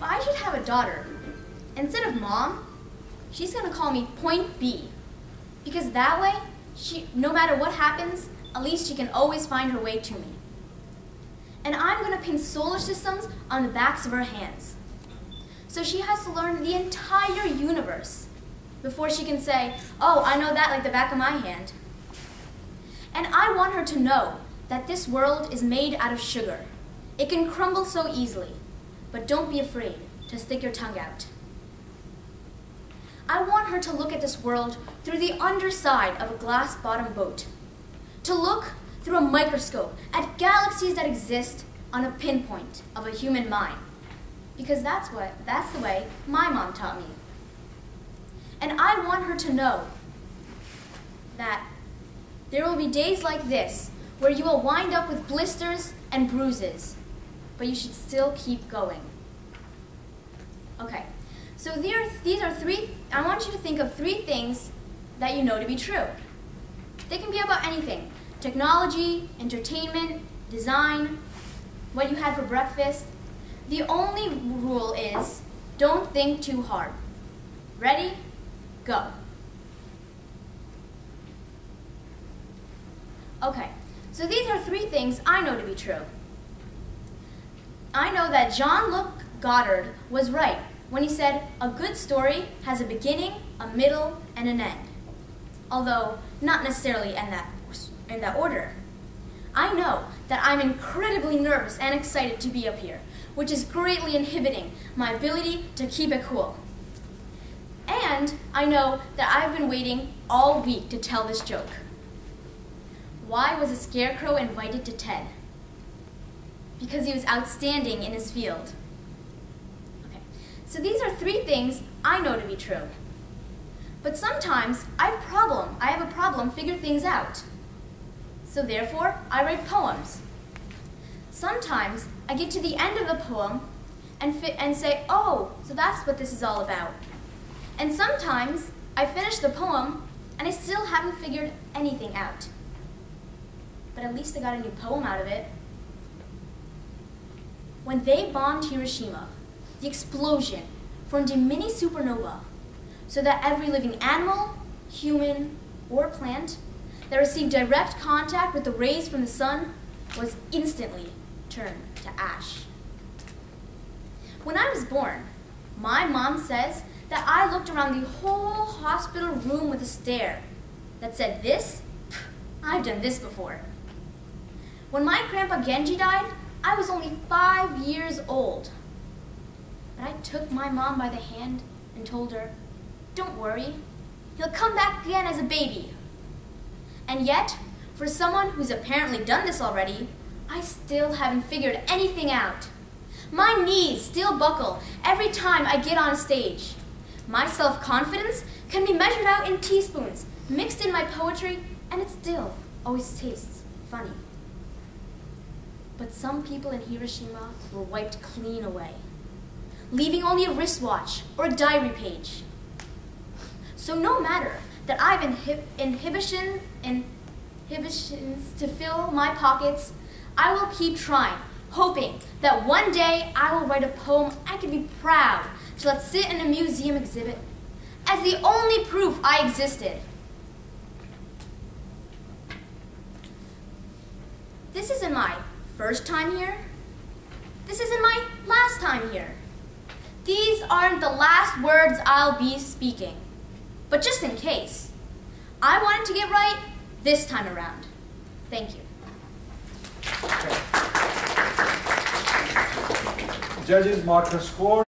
If I should have a daughter, instead of Mom, she's going to call me Point B. Because that way, no matter what happens, at least she can always find her way to me. And I'm going to pin solar systems on the backs of her hands. So she has to learn the entire universe before she can say, oh, I know that like the back of my hand. And I want her to know that this world is made out of sugar. It can crumble so easily, but don't be afraid to stick your tongue out. I want her to look at this world through the underside of a glass-bottom boat, to look through a microscope at galaxies that exist on a pinpoint of a human mind, because that's the way my mom taught me. And I want her to know that there will be days like this where you will wind up with blisters and bruises, but you should still keep going. Okay, so I want you to think of 3 things that you know to be true. They can be about anything: technology, entertainment, design, what you had for breakfast. The only rule is, don't think too hard. Ready? Go. Okay, so these are 3 things I know to be true. I know that Jean-Luc Godard was right when he said a good story has a beginning, a middle, and an end. Although not necessarily in that order. I know that I'm incredibly nervous and excited to be up here, which is greatly inhibiting my ability to keep it cool. And I know that I've been waiting all week to tell this joke. Why was a scarecrow invited to TED? Because he was outstanding in his field. Okay, so these are 3 things I know to be true. But sometimes I have a problem figuring things out. So therefore, I write poems. Sometimes I get to the end of the poem and say, oh, so that's what this is all about. And sometimes I finish the poem and I still haven't figured anything out. But at least I got a new poem out of it. When they bombed Hiroshima, the explosion formed a mini supernova so that every living animal, human, or plant that received direct contact with the rays from the sun was instantly turned to ash. When I was born, my mom says that I looked around the whole hospital room with a stare that said, this? I've done this before. When my grandpa Genji died, I was only 5 years old. But I took my mom by the hand and told her, don't worry, he'll come back again as a baby. And yet, for someone who's apparently done this already, I still haven't figured anything out. My knees still buckle every time I get on stage. My self-confidence can be measured out in teaspoons, mixed in my poetry, and it still always tastes funny. But some people in Hiroshima were wiped clean away, leaving only a wristwatch or a diary page. So no matter that I have inhibitions to fill my pockets, I will keep trying, hoping that one day I will write a poem I can be proud to let sit in a museum exhibit as the only proof I existed. This isn't my first time here. This isn't my last time here. These aren't the last words I'll be speaking. But just in case, I wanted to get right this time around. Thank you. Judges mark her score.